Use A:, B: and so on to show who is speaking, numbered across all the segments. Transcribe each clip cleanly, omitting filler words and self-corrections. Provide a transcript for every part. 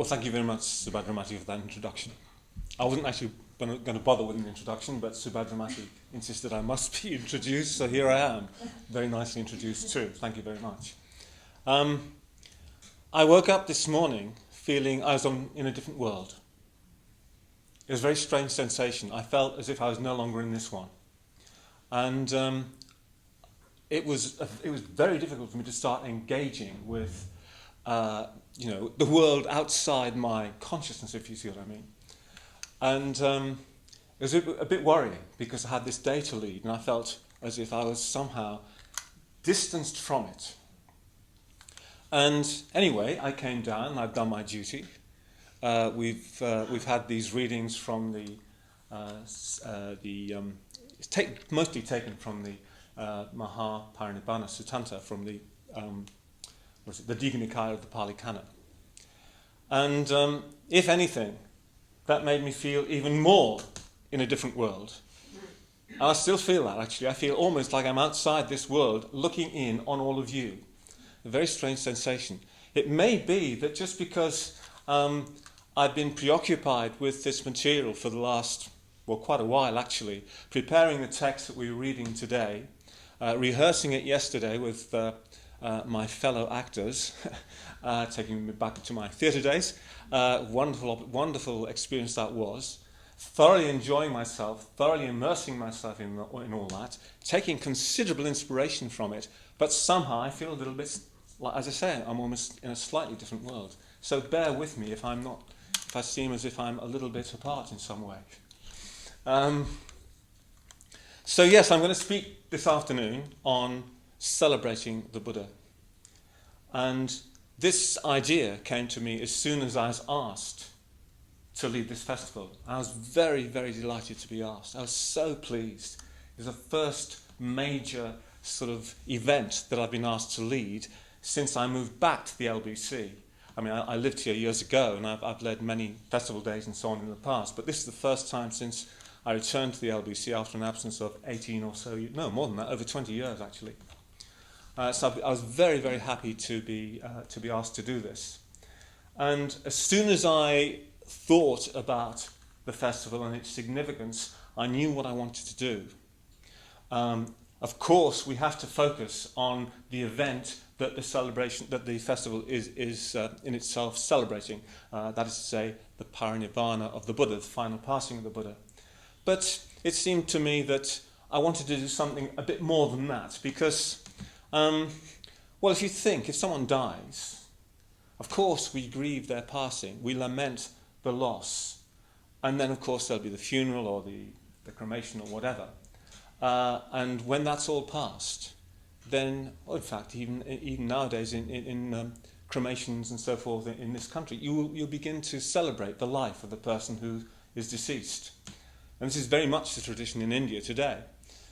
A: Well, thank you very much, Devamitra, for that introduction. I wasn't actually going to bother with an introduction, but Devamitra insisted I must be introduced, so here I am, very nicely introduced too. Thank you very much. I woke up this morning feeling I was in a different world. It was a very strange sensation. I felt as if I was no longer in this one. And it was very difficult for me to start engaging with the world outside my consciousness, if you see what I mean. And it was a bit worrying because I had this day to lead, and I felt as if I was somehow distanced from it. And anyway, I came down and I've done my duty. We've had these readings from mostly taken from the Parinirvana Sutta from the Digha Nikaya of the Pali Canon. And if anything, that made me feel even more in a different world. And I still feel that, actually. I feel almost like I'm outside this world looking in on all of you. A very strange sensation. It may be that just because I've been preoccupied with this material for the last, quite a while actually, preparing the text that we're reading today, rehearsing it yesterday with my fellow actors, taking me back to my theatre days. Wonderful experience that was. Thoroughly enjoying myself, thoroughly immersing myself in all that, taking considerable inspiration from it, but somehow I feel a little bit, as I say, I'm almost in a slightly different world. So bear with me if I seem as if I'm a little bit apart in some way. So yes, I'm going to speak this afternoon on celebrating the Buddha. And this idea came to me as soon as I was asked to lead this festival. I was very, very delighted to be asked. I was so pleased. It was the first major sort of event that I've been asked to lead since I moved back to the LBC. I mean, I lived here years ago, and I've led many festival days and so on in the past, but this is the first time since I returned to the LBC after an absence of 18 or so, no, more than that, over 20 years actually. So I was very, very happy to be asked to do this. And as soon as I thought about the festival and its significance, I knew what I wanted to do. Of course, we have to focus on the event that the festival is in itself celebrating. That is to say, the Parinirvana of the Buddha, the final passing of the Buddha. But it seemed to me that I wanted to do something a bit more than that because, if you think, if someone dies, of course we grieve their passing, we lament the loss, and then of course there'll be the funeral or the cremation or whatever. And when that's all past, then, in fact, even nowadays in cremations and so forth in this country, you'll begin to celebrate the life of the person who is deceased. And this is very much the tradition in India today.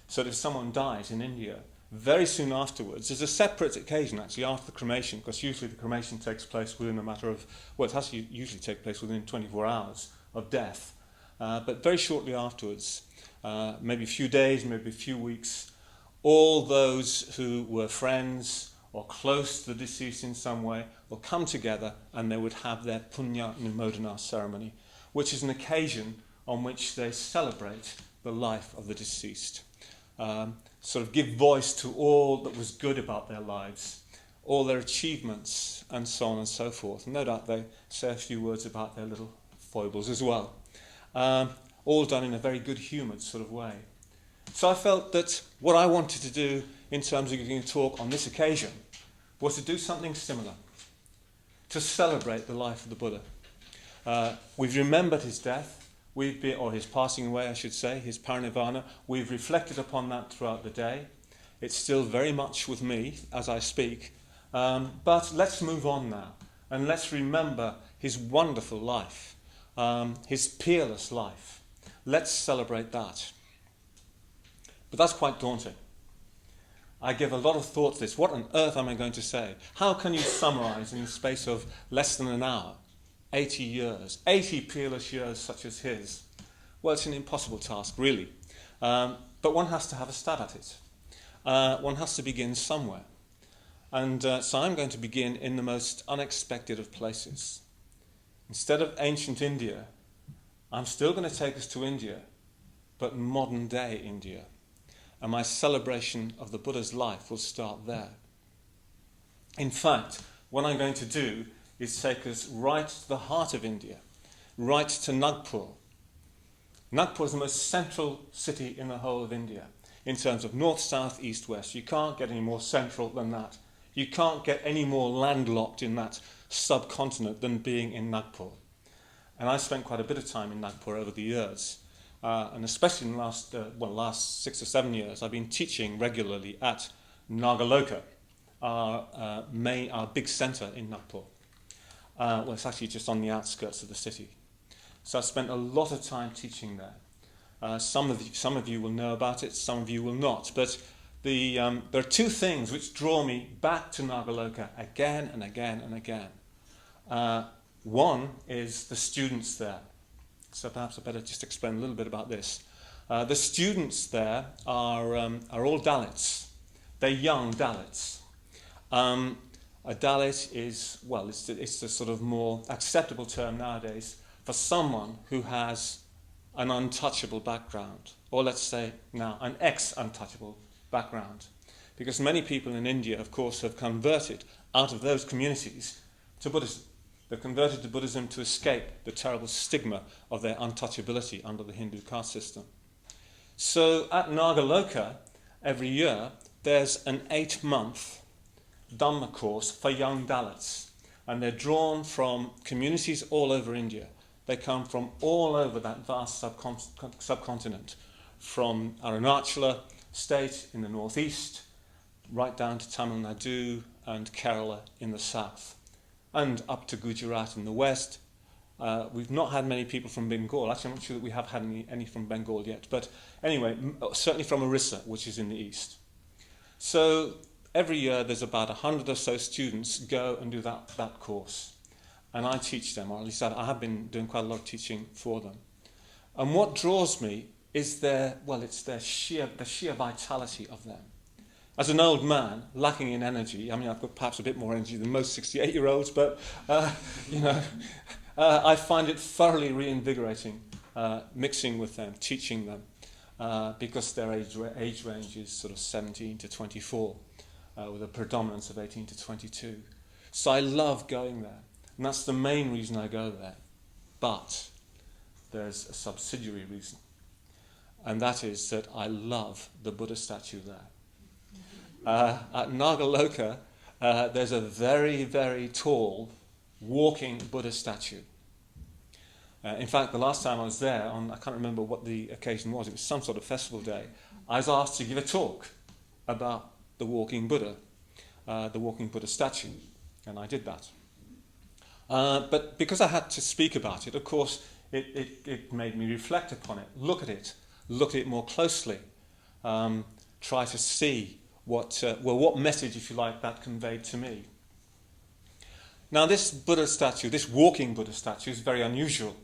A: So that if someone dies in India, very soon afterwards, there's a separate occasion actually after the cremation, because usually the cremation takes place within a matter of, it has to usually take place within 24 hours of death. But very shortly afterwards, maybe a few days, maybe a few weeks, all those who were friends or close to the deceased in some way will come together and they would have their punya numodana ceremony, which is an occasion on which they celebrate the life of the deceased. Sort of give voice to all that was good about their lives, all their achievements, and so on and so forth. And no doubt they say a few words about their little foibles as well. All done in a very good-humoured sort of way. So I felt that what I wanted to do in terms of giving a talk on this occasion was to do something similar, to celebrate the life of the Buddha. We've remembered his death, or his passing away, I should say, his parinirvana. We've reflected upon that throughout the day. It's still very much with me as I speak. But let's move on now, and let's remember his wonderful life, his peerless life. Let's celebrate that. But that's quite daunting. I give a lot of thought to this. What on earth am I going to say? How can you summarize in the space of less than an hour 80 years, 80 peerless years such as his? Well, it's an impossible task, really. But one has to have a stab at it. One has to begin somewhere. And so I'm going to begin in the most unexpected of places. Instead of ancient India, I'm still going to take us to India, but modern day India. And my celebration of the Buddha's life will start there. In fact, what I'm going to do is take us right to the heart of India, right to Nagpur. Nagpur is the most central city in the whole of India in terms of north, south, east, west. You can't get any more central than that. You can't get any more landlocked in that subcontinent than being in Nagpur. And I spent quite a bit of time in Nagpur over the years. And especially in the last 6 or 7 years, I've been teaching regularly at Nagaloka, our big centre in Nagpur. It's actually just on the outskirts of the city. So I spent a lot of time teaching there. Some of you will know about it, some of you will not. But there are two things which draw me back to Nagaloka again and again and again. One is the students there. So perhaps I better just explain a little bit about this. The students there are all Dalits. They're young Dalits. A Dalit is, it's the sort of more acceptable term nowadays for someone who has an untouchable background, or let's say now an ex-untouchable background. Because many people in India, of course, have converted out of those communities to Buddhism. They've converted to Buddhism to escape the terrible stigma of their untouchability under the Hindu caste system. So at Nagaloka, every year, there's an 8-month Dhamma course for young Dalits. And they're drawn from communities all over India. They come from all over that vast subcontinent, from Arunachala state in the northeast, right down to Tamil Nadu and Kerala in the south, and up to Gujarat in the west. We've not had many people from Bengal. Actually, I'm not sure that we have had any from Bengal yet. But anyway, certainly from Orissa, which is in the east. So every year there's about 100 or so students go and do that course. And I teach them, or at least I have been doing quite a lot of teaching for them. And what draws me is the sheer vitality of them. As an old man, lacking in energy, I mean, I've got perhaps a bit more energy than most 68-year-olds, but, I find it thoroughly reinvigorating mixing with them, teaching them, because their age range is sort of 17 to 24, with a predominance of 18 to 22. So I love going there, and that's the main reason I go there. But there's a subsidiary reason, and that is that I love the Buddha statue there. At Nagaloka, there's a very, very tall walking Buddha statue. In fact, the last time I was there, I can't remember what the occasion was, it was some sort of festival day, I was asked to give a talk about the walking Buddha statue, and I did that. But because I had to speak about it, of course, it made me reflect upon it, look at it more closely, try to see what message, if you like, that conveyed to me. Now, this Buddha statue, this walking Buddha statue, is very unusual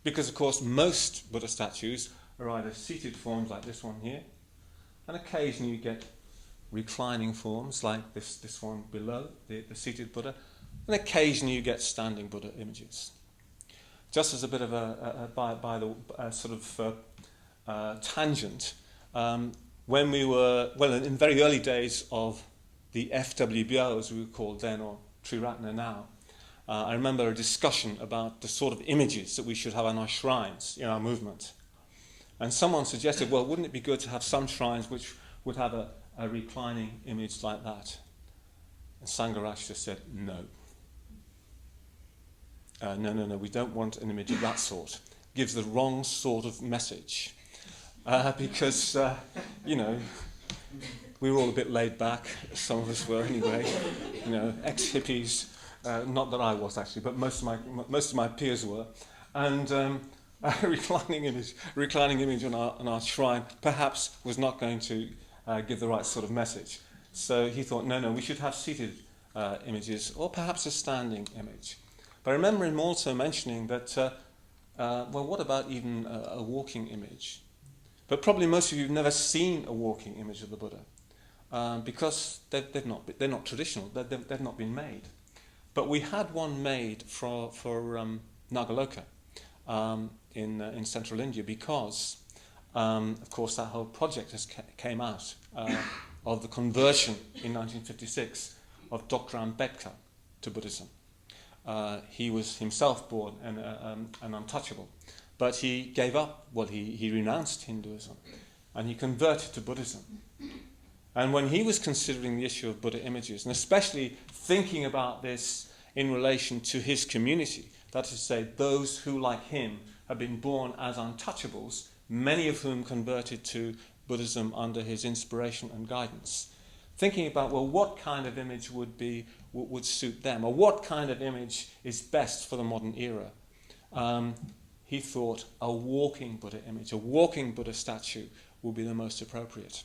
A: because, of course, most Buddha statues are either seated forms like this one here, and occasionally you get reclining forms like this one below, the seated Buddha, and occasionally you get standing Buddha images. Just as a bit of a tangent, when we were, in the very early days of the FWBO, as we were called then, or Triratna now, I remember a discussion about the sort of images that we should have on our shrines in our movement. And someone suggested, well, wouldn't it be good to have some shrines which would have a reclining image like that? And Sangharaj just said, no. No, we don't want an image of that sort. Gives the wrong sort of message. Because, we were all a bit laid back, some of us were anyway, ex-hippies, not that I was actually, but most of my peers were, and a reclining image on our shrine perhaps was not going to give the right sort of message. So he thought, no, we should have seated images, or perhaps a standing image. But I remember him also mentioning that, what about even a walking image? But probably most of you have never seen a walking image of the Buddha, because they're not traditional. They've not been made. But we had one made for Nagaloka in central India because, of course, that whole project came out of the conversion in 1956 of Dr. Ambedkar to Buddhism. He was himself born an untouchable, but he gave up, he renounced Hinduism and he converted to Buddhism. And when he was considering the issue of Buddha images, and especially thinking about this in relation to his community, that is to say, those who, like him, have been born as untouchables, many of whom converted to Buddhism under his inspiration and guidance, thinking about, what kind of image would suit them, or what kind of image is best for the modern era. He thought a walking Buddha image, a walking Buddha statue would be the most appropriate.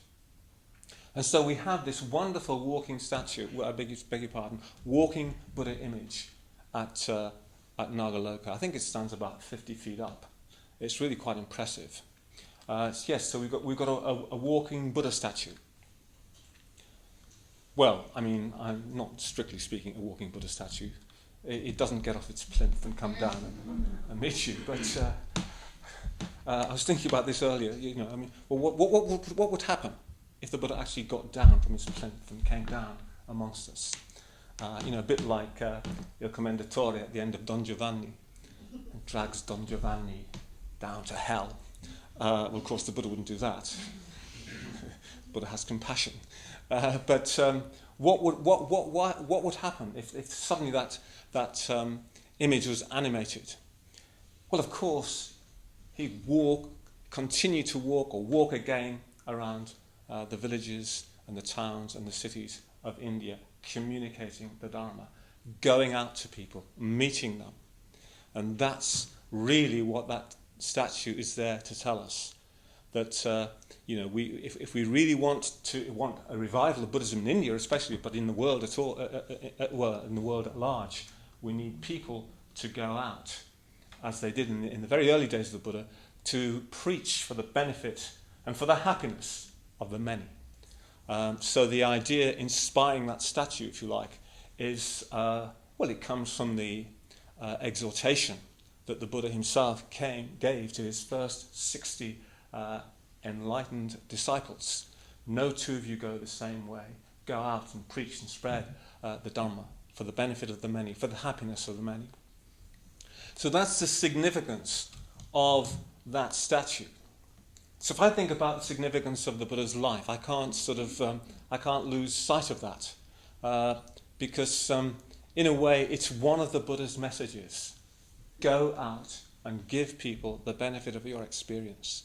A: And so we have this wonderful walking statue, beg your pardon, walking Buddha image at Nagaloka. I think it stands about 50 feet up. It's really quite impressive. So we've got a walking Buddha statue. Well, I mean, I'm not strictly speaking a walking Buddha statue. It doesn't get off its plinth and come down and meet you. But I was thinking about this earlier. What would happen if the Buddha actually got down from his plinth and came down amongst us? A bit like Il Commendatore at the end of Don Giovanni, and drags Don Giovanni down to hell. Of course, the Buddha wouldn't do that. Buddha has compassion. But what would happen if suddenly that image was animated? Well, of course, he'd continue to walk again around the villages and the towns and the cities of India, communicating the Dharma, going out to people, meeting them. And that's really what that statue is there to tell us. That if we really want a revival of Buddhism in India, especially, but in the world at all, in the world at large, we need people to go out, as they did in the very early days of the Buddha, to preach for the benefit and for the happiness of the many. So the idea inspiring that statue, if you like, is it comes from the exhortation that the Buddha himself gave to his first 60 enlightened disciples. No two of you go the same way. Go out and preach and spread the Dhamma for the benefit of the many, for the happiness of the many. So that's the significance of that statue. So if I think about the significance of the Buddha's life, I can't lose sight of that, because in a way it's one of the Buddha's messages. Go out and give people the benefit of your experience.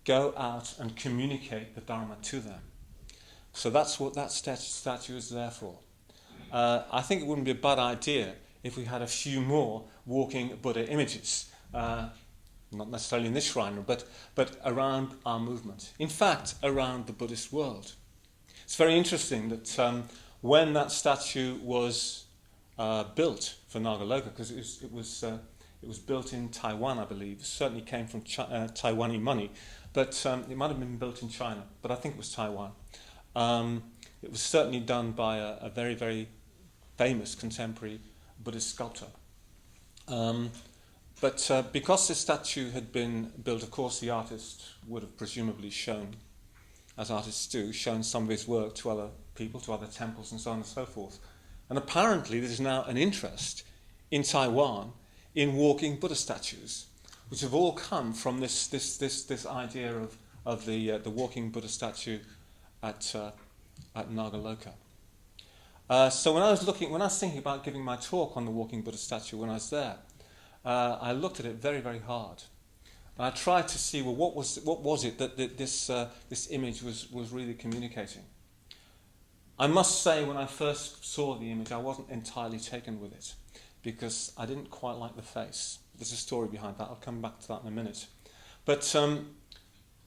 A: Go out and communicate the Dharma to them. So that's what that statue is there for. I think it wouldn't be a bad idea if we had a few more walking Buddha images. Not necessarily in this shrine, but around our movement. In fact, around the Buddhist world. It's very interesting that when that statue was built for Nagaloka, because it was built in Taiwan, I believe. It certainly came from Taiwanese money, but it might have been built in China, but I think it was Taiwan. It was certainly done by a very, very famous contemporary Buddhist sculptor. But because this statue had been built, of course, the artist would have presumably shown, as artists do, shown some of his work to other people, to other temples, and so on and so forth. And apparently there's now an interest in Taiwan in walking Buddha statues, which have all come from this idea of the walking Buddha statue at Nagaloka. So when I was thinking about giving my talk on the walking Buddha statue when I was there, I looked at it very, very hard. And I tried to see, what was it that this image was really communicating. I must say, when I first saw the image, I wasn't entirely taken with it, because I didn't quite like the face. There's a story behind that. I'll come back to that in a minute. But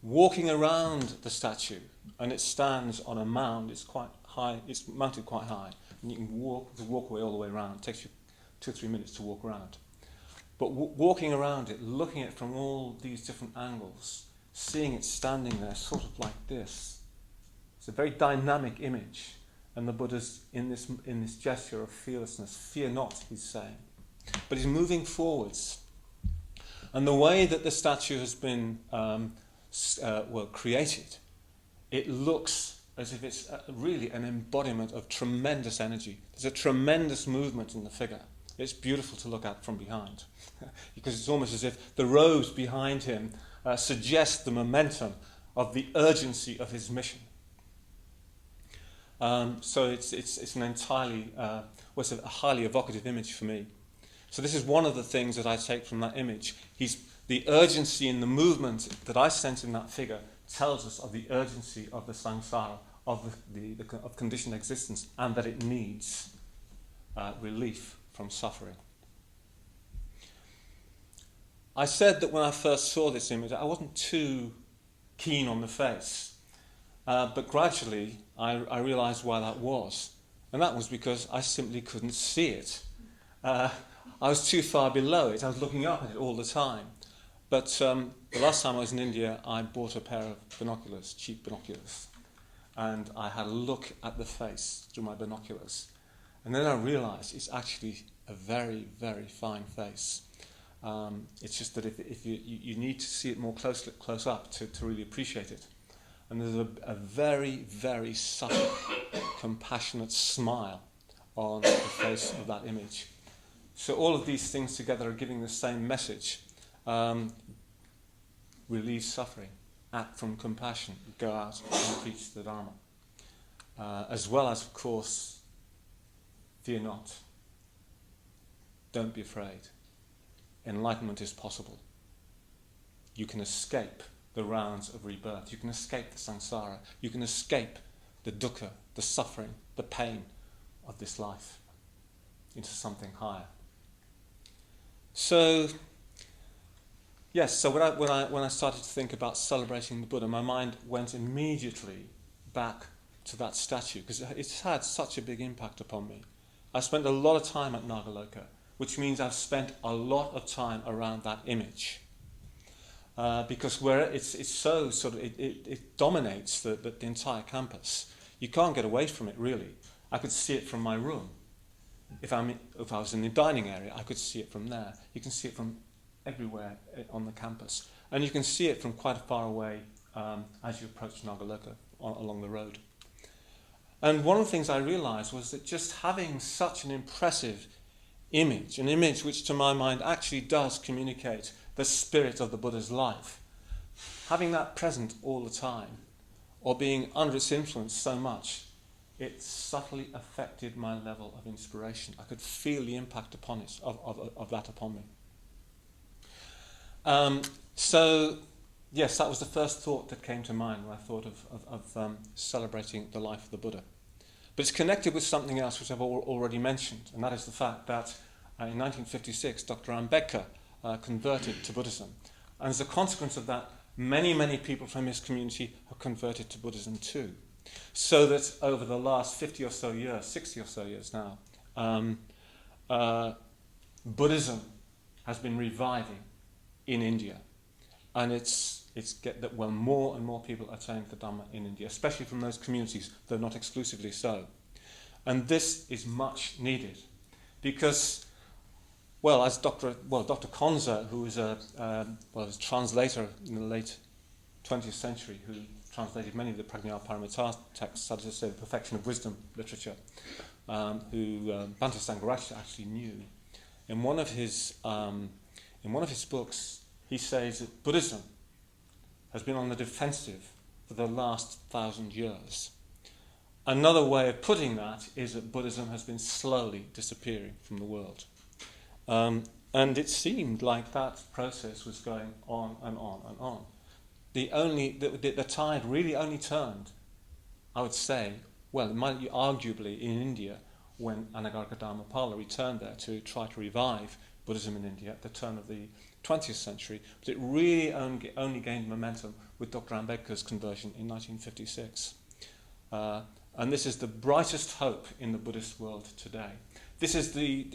A: walking around the statue, and it stands on a mound, it's quite high, it's mounted quite high, and you can walk the walkway all the way around. It takes you 2 or 3 minutes to walk around. But walking around it, looking at it from all these different angles, seeing it standing there sort of like this, it's a very dynamic image. And the Buddha's in this gesture of fearlessness. Fear not, he's saying. but he's moving forwards. And the way that the statue has been created, it looks as if it's really an embodiment of tremendous energy. There's a tremendous movement in the figure. It's beautiful to look at from behind, because it's almost as if the robes behind him suggest the momentum of the urgency of his mission. So it's an entirely, it's a highly evocative image for me. So this is one of the things that I take from that image. The urgency in the movement that I sense in that figure tells us of the urgency of the samsara, of of conditioned existence, and that it needs relief from suffering. I said that when I first saw this image, I wasn't too keen on the face, but gradually I realised why that was, and that was because I simply couldn't see it. I was too far below it. I was looking up at it all the time. But the last time I was in India, I bought a pair of binoculars, cheap binoculars, and I had a look at the face through my binoculars. And then I realised it's actually a very, very fine face. It's just that if you need to see it more close up to really appreciate it. And there's a very, very subtle, compassionate smile on the face of that image. So all of these things together are giving the same message. Relieve suffering, act from compassion, go out and preach the Dharma. As well as, of course, fear not. Don't be afraid. Enlightenment is possible. You can escape the rounds of rebirth. You can escape the samsara. You can escape the dukkha, the suffering, the pain of this life into something higher. So, yes, so when I started to think about celebrating the Buddha, my mind went immediately back to that statue, because it's had such a big impact upon me. I spent a lot of time at Nagaloka, which means I've spent a lot of time around that image. Because where it's so sort of, it dominates the entire campus. You can't get away from it, really. I could see it from my room. If I was in the dining area, I could see it from there. You can see it from everywhere on the campus. And you can see it from quite far away as you approach Nagaloka along the road. And one of the things I realised was that just having such an impressive image, an image which to my mind actually does communicate the spirit of the Buddha's life, having that present all the time, or being under its influence so much, it subtly affected my level of inspiration. I could feel the impact upon it, of that upon me. So, yes, that was the first thought that came to mind when I thought of celebrating the life of the Buddha. But it's connected with something else which I've already mentioned, and that is the fact that in 1956, Dr. Ambedkar converted to Buddhism. And as a consequence of that, many, many people from his community have converted to Buddhism too. So that over the last 50 or so years, 60 or so years now, Buddhism has been reviving in India. And more and more people attain the Dhamma in India, especially from those communities, though not exclusively so. And this is much needed because, as Dr. Konza, who was a translator in the late 20th century, who translated many of the Prajnaparamita texts, such as the Perfection of Wisdom literature, who Bhante Sangharakshita actually knew. In one of his books, he says that Buddhism has been on the defensive for the last 1,000 years. Another way of putting that is that Buddhism has been slowly disappearing from the world. And it seemed like that process was going on and on and on. The tide really only turned, I would say, it might be arguably in India when Anagarika Dharmapala returned there to try to revive Buddhism in India at the turn of the 20th century, but it really only gained momentum with Dr. Ambedkar's conversion in 1956. And this is the brightest hope in the Buddhist world today. This is the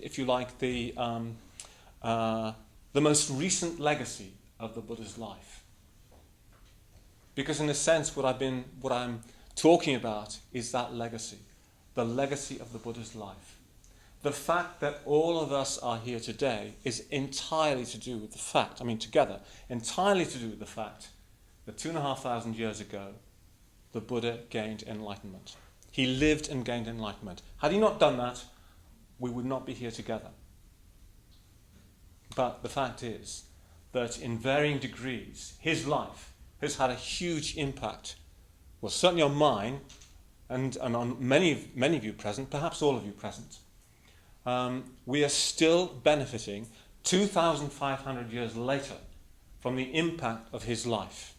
A: most recent legacy of the Buddha's life. Because in a sense, what I'm talking about is that legacy, the legacy of the Buddha's life. the fact that all of us are here today is entirely to do with the fact, entirely to do with the fact that 2,500 years ago, the Buddha gained enlightenment. He lived and gained enlightenment. Had he not done that, we would not be here together. But the fact is that in varying degrees, his life has had a huge impact, well, certainly on mine and on many of you present, perhaps all of you present. We are still benefiting 2,500 years later from the impact of his life,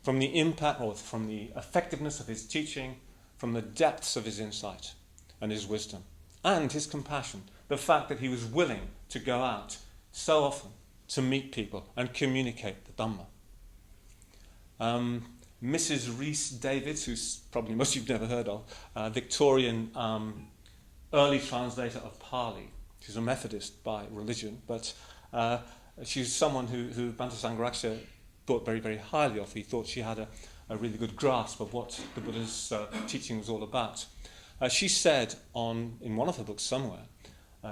A: from the impact or from the effectiveness of his teaching, from the depths of his insight and his wisdom and his compassion, the fact that he was willing to go out so often to meet people and communicate the Dhamma. Mrs. Rhys Davids, who's probably most of you've never heard of, Victorian early translator of Pali. She's a Methodist by religion, but she's someone who Bhante Sangharakshita thought very, very highly of. He thought she had a really good grasp of what the Buddha's teaching was all about. She said in one of her books somewhere,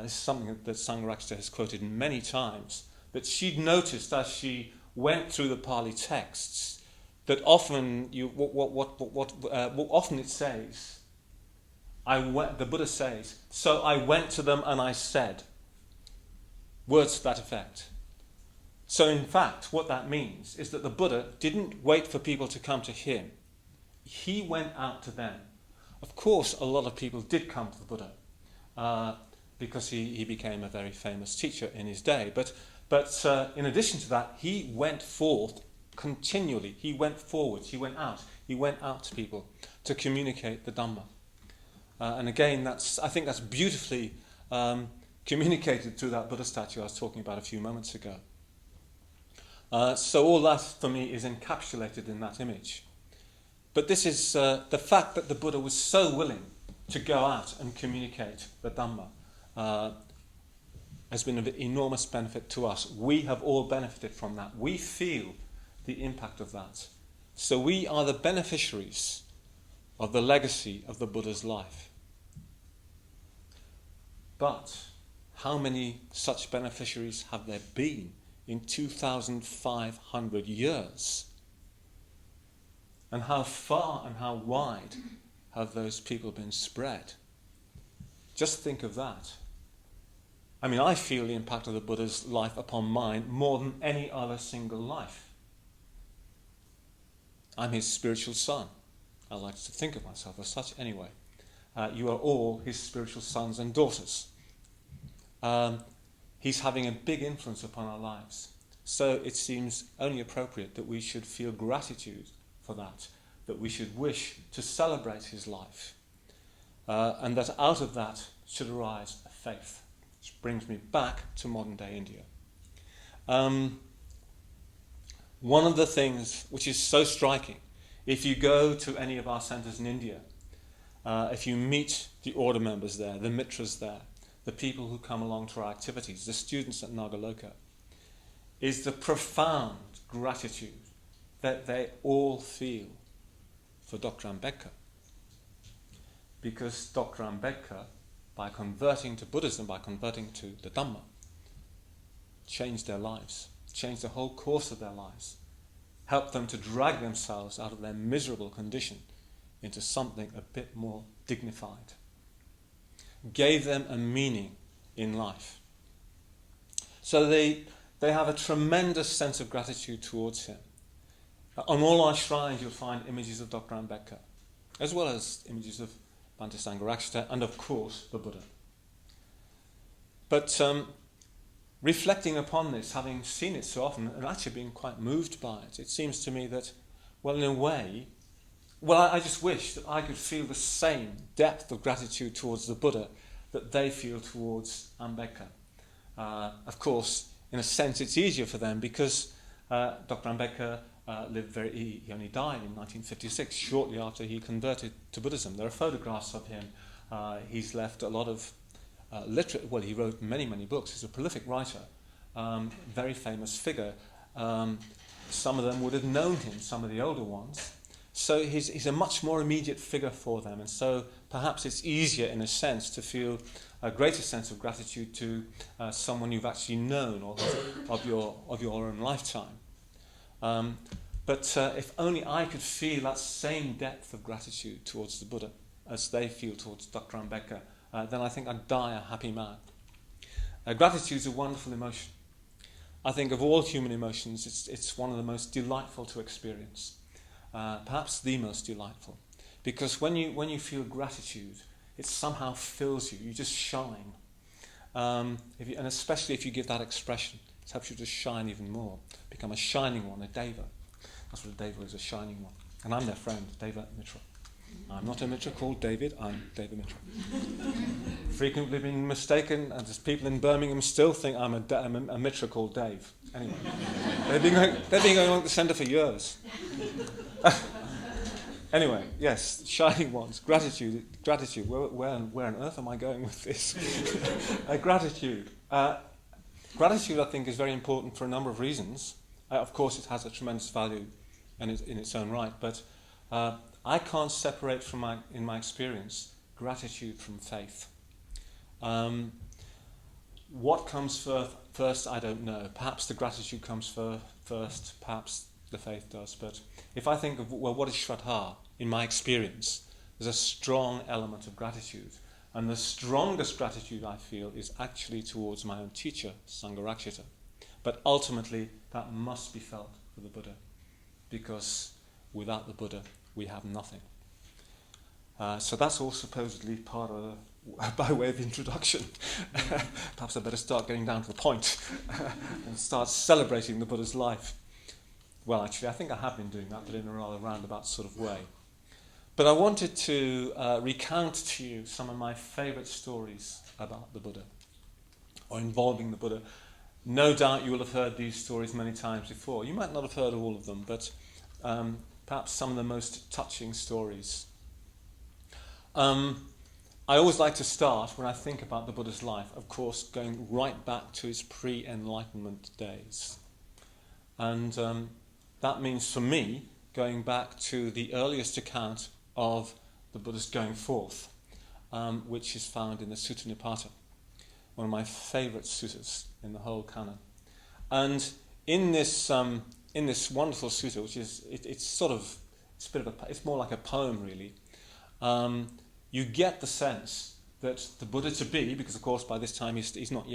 A: this is something that Sangharakshita has quoted many times, that she'd noticed as she went through the Pali texts that often often it says, the Buddha says, so I went to them and I said, words to that effect. So in fact, what that means is that the Buddha didn't wait for people to come to him. He went out to them. Of course, a lot of people did come to the Buddha because he became a very famous teacher in his day. But in addition to that, he went forth continually. He went forwards. He went out to people to communicate the Dhamma. And again, I think that's beautifully communicated through that Buddha statue I was talking about a few moments ago. So all that for me is encapsulated in that image. But this is the fact that the Buddha was so willing to go out and communicate the Dhamma has been of enormous benefit to us. We have all benefited from that. We feel the impact of that. So we are the beneficiaries of the legacy of the Buddha's life. But how many such beneficiaries have there been in 2,500 years? And how far and how wide have those people been spread? Just think of that. I mean, I feel the impact of the Buddha's life upon mine more than any other single life. I'm his spiritual son. I like to think of myself as such anyway. You are all his spiritual sons and daughters. He's having a big influence upon our lives. So it seems only appropriate that we should feel gratitude for that we should wish to celebrate his life. And that out of that should arise a faith. Which brings me back to modern day India. One of the things which is so striking, if you go to any of our centres in India, if you meet the order members there, the mitras there, the people who come along to our activities, the students at Nagaloka, is the profound gratitude that they all feel for Dr. Ambedkar. Because Dr. Ambedkar, by converting to Buddhism, by converting to the Dhamma, changed their lives, changed the whole course of their lives, helped them to drag themselves out of their miserable condition into something a bit more dignified, gave them a meaning in life. So they have a tremendous sense of gratitude towards him. On all our shrines you'll find images of Dr. Ambedkar, as well as images of Bhante Sangharakshita and of course the Buddha. But reflecting upon this, having seen it so often and actually being quite moved by it, it seems to me that, well, in a way, I just wish that I could feel the same depth of gratitude towards the Buddha that they feel towards Ambedkar. Of course, in a sense, it's easier for them because Dr. Ambedkar he only died in 1956, shortly after he converted to Buddhism. There are photographs of him. He's left a lot of literature. Well, he wrote many, many books. He's a prolific writer, very famous figure. Some of them would have known him, some of the older ones. So he's a much more immediate figure for them, and so perhaps it's easier in a sense to feel a greater sense of gratitude to someone you've actually known or of your own lifetime. But if only I could feel that same depth of gratitude towards the Buddha as they feel towards Dr. Ambedkar, then I think I'd die a happy man. Gratitude is a wonderful emotion. I think of all human emotions, it's one of the most delightful to experience. Perhaps the most delightful. Because when you feel gratitude, it somehow fills you. You just shine. And especially if you give that expression, it helps you to shine even more. Become a shining one, a deva. That's what a deva is, a shining one. And I'm their friend, Devamitra. I'm not a Mitra called David, I'm Devamitra. Frequently been mistaken, and there's people in Birmingham still think I'm a Mitra called Dave. Anyway, they've been going on at the centre for years. Anyway, yes, shining ones, gratitude. Where on earth am I going with this? Gratitude. Gratitude, I think, is very important for a number of reasons. Of course, it has a tremendous value in its own right, but I can't separate in my experience, gratitude from faith. What comes first, I don't know. Perhaps the gratitude comes first, perhaps the faith does. But if I think of, what is Shraddha? In my experience, there's a strong element of gratitude. And the strongest gratitude I feel is actually towards my own teacher, Sangharakshita. But ultimately, that must be felt for the Buddha. Because without the Buddha, we have nothing. So that's all supposedly part of by way of introduction. Perhaps I better start getting down to the point and start celebrating the Buddha's life. Well, actually, I think I have been doing that, but in a rather roundabout sort of way. But I wanted to recount to you some of my favourite stories about the Buddha, or involving the Buddha. No doubt you will have heard these stories many times before. You might not have heard all of them, but perhaps some of the most touching stories. I always like to start, when I think about the Buddha's life, of course, going right back to his pre-enlightenment days. And that means, for me, going back to the earliest account of the Buddha's going forth, which is found in the Sutta Nipata, one of my favourite suttas in the whole canon. And in this wonderful sutta, which is it's more like a poem really. You get the sense that the Buddha to be, because of course by this time he's not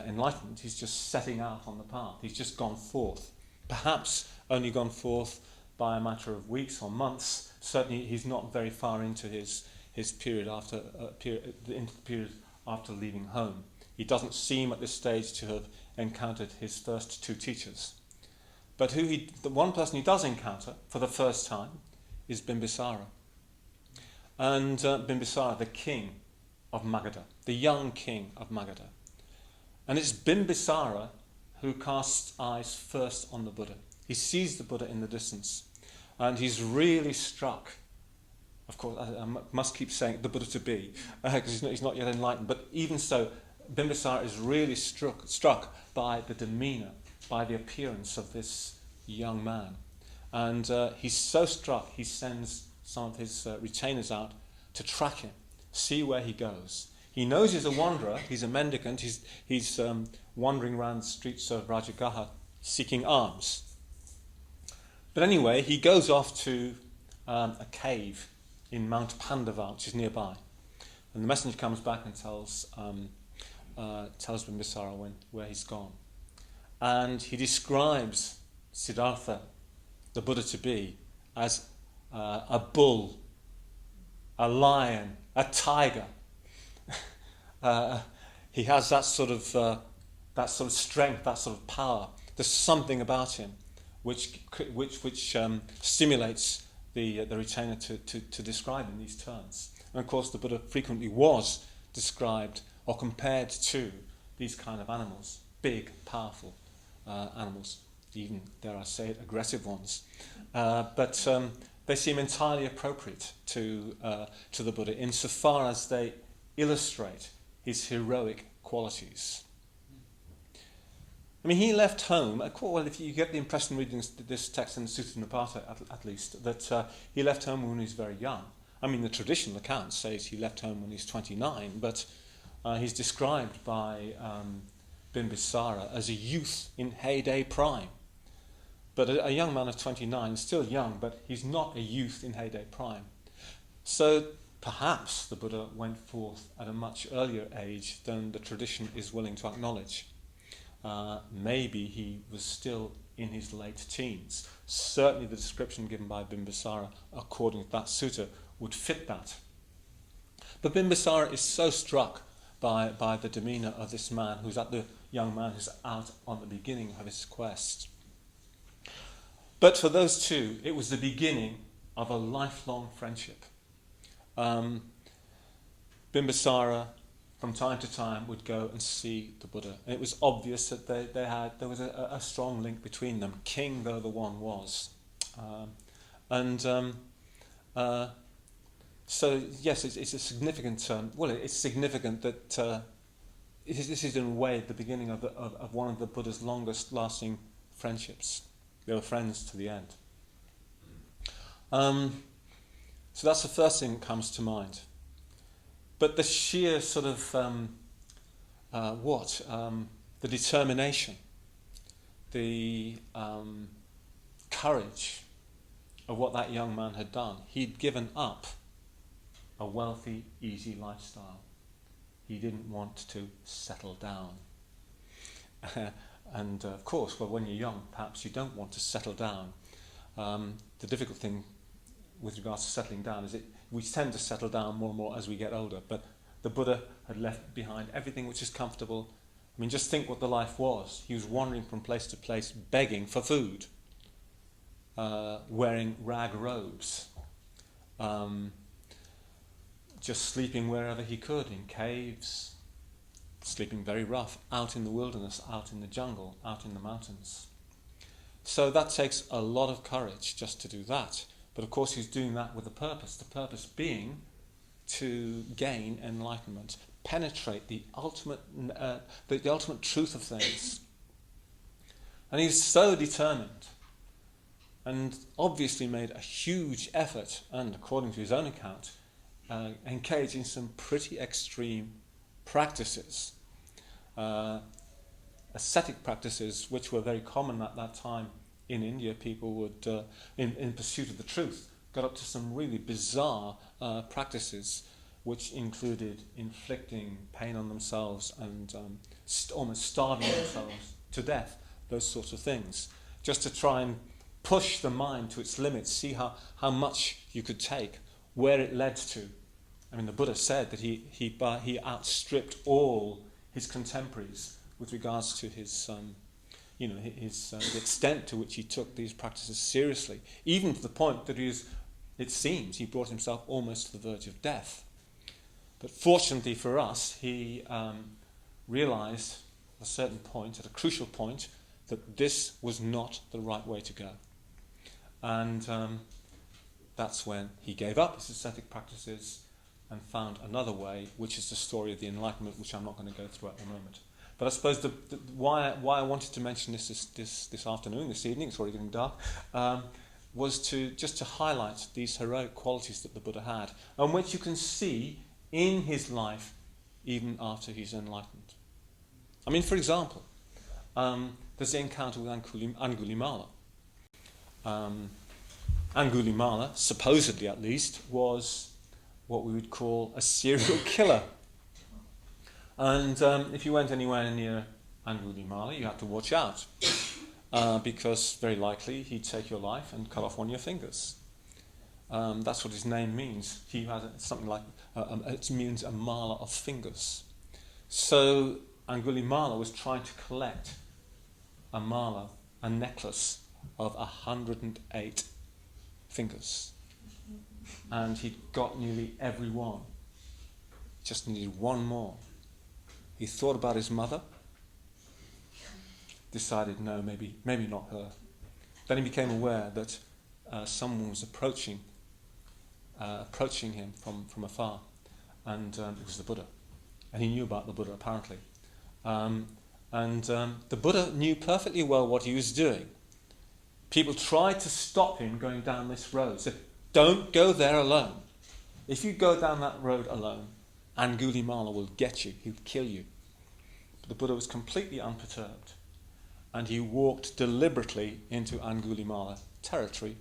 A: enlightened. He's just setting out on the path. He's just gone forth. Perhaps only gone forth by a matter of weeks or months. Certainly, he's not very far into his period after leaving home. He doesn't seem at this stage to have encountered his first two teachers. But the one person he does encounter for the first time is Bimbisara. And Bimbisara, the king of Magadha, the young king of Magadha. And it's Bimbisara who casts eyes first on the Buddha. He sees the Buddha in the distance, and he's really struck. Of course, I must keep saying the Buddha to be, because he's not yet enlightened. But even so, Bimbisara is really struck by the demeanour, by the appearance of this young man. And he's so struck, he sends some of his retainers out to track him, see where he goes. He knows he's a wanderer, he's a mendicant, he's wandering around the streets of Rajagaha seeking alms. But anyway, he goes off to a cave in Mount Pandava, which is nearby. And the messenger comes back and tells Bimbisara where he's gone. And he describes Siddhartha, the Buddha to be, as a bull, a lion, a tiger. He has that sort of strength, that sort of power. There's something about him which stimulates the retainer to describe in these terms. And of course, the Buddha frequently was described or compared to these kind of animals, big, powerful animals, even, dare I say it, aggressive ones. But they seem entirely appropriate to the Buddha insofar as they illustrate his heroic qualities. I mean, he left home. Well, if you get the impression reading this text in Sutta Nipata, at least, that he left home when he was very young. I mean, the traditional account says he left home when he was 29, but he's described by Bimbisara as a youth in heyday prime. But a young man of 29 is still young, but he's not a youth in heyday prime. So perhaps the Buddha went forth at a much earlier age than the tradition is willing to acknowledge. Maybe he was still in his late teens. Certainly the description given by Bimbisara, according to that sutta, would fit that. But Bimbisara is so struck by the demeanour of this man, the young man who's out on the beginning of his quest. But for those two, it was the beginning of a lifelong friendship. Bimbisara, from time to time, would go and see the Buddha. And it was obvious that there was a strong link between them, king though the one was. So yes, it's a significant. It's significant that this is in a way the beginning of one of the Buddha's longest-lasting friendships. They were friends to the end. So that's the first thing that comes to mind. But the sheer sort of the determination, the courage of what that young man had done. He'd given up a wealthy, easy lifestyle. He didn't want to settle down. And of course, when you're young, perhaps you don't want to settle down. The difficult thing with regards to settling down is we tend to settle down more and more as we get older. But the Buddha had left behind everything which is comfortable. I mean, just think what the life was. He was wandering from place to place, begging for food, wearing rag robes, just sleeping wherever he could, in caves, sleeping very rough, out in the wilderness, out in the jungle, out in the mountains. So that takes a lot of courage just to do that. But of course he's doing that with a purpose, the purpose being to gain enlightenment, penetrate the ultimate truth of things. And he's so determined and obviously made a huge effort, and according to his own account, engaged in some pretty extreme practices, ascetic practices, which were very common at that time in India. People would, in pursuit of the truth, got up to some really bizarre practices, which included inflicting pain on themselves and almost starving themselves to death, those sorts of things, just to try and push the mind to its limits, see how much you could take, where it led to. I mean, the Buddha said that he outstripped all his contemporaries with regards to his the extent to which he took these practices seriously, even to the point that it seems he brought himself almost to the verge of death. But fortunately for us, he realized at a certain point, at a crucial point, that this was not the right way to go. And that's when he gave up his ascetic practices and found another way, which is the story of the Enlightenment, which I'm not going to go through at the moment. But I suppose why I wanted to mention this afternoon, this evening, it's already getting dark, was to highlight these heroic qualities that the Buddha had, and which you can see in his life even after he's enlightened. I mean, for example, there's the encounter with Angulimala. Angulimala, supposedly at least, was what we would call a serial killer. And if you went anywhere near Angulimala, you had to watch out, because very likely he'd take your life and cut off one of your fingers. That's what his name means. He has something like, it means a mala of fingers. So Angulimala was trying to collect a mala, a necklace of 108 fingers. And he'd got nearly every one. Just needed one more. He thought about his mother, decided no, maybe not her. Then he became aware that someone was approaching him from afar, and it was the Buddha. And he knew about the Buddha apparently. And And the Buddha knew perfectly well what he was doing. People tried to stop him going down this road. Said, don't go there alone. If you go down that road alone, Angulimala will get you. He'll kill you. But the Buddha was completely unperturbed. And he walked deliberately into Angulimala territory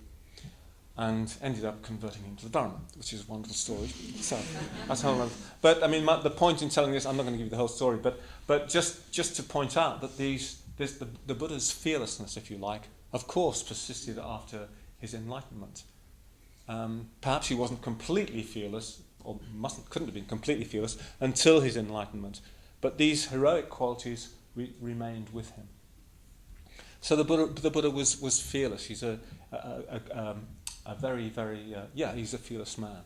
A: and ended up converting him to the Dharma, which is a wonderful story. So that's how. But I mean, the point in telling this, I'm not going to give you the whole story, but just to point out that the Buddha's fearlessness, if you like, of course, persisted after his enlightenment. Perhaps he wasn't completely fearless, or couldn't have been completely fearless until his enlightenment. But these heroic qualities remained with him. So the Buddha was fearless. He's a very, very, he's a fearless man.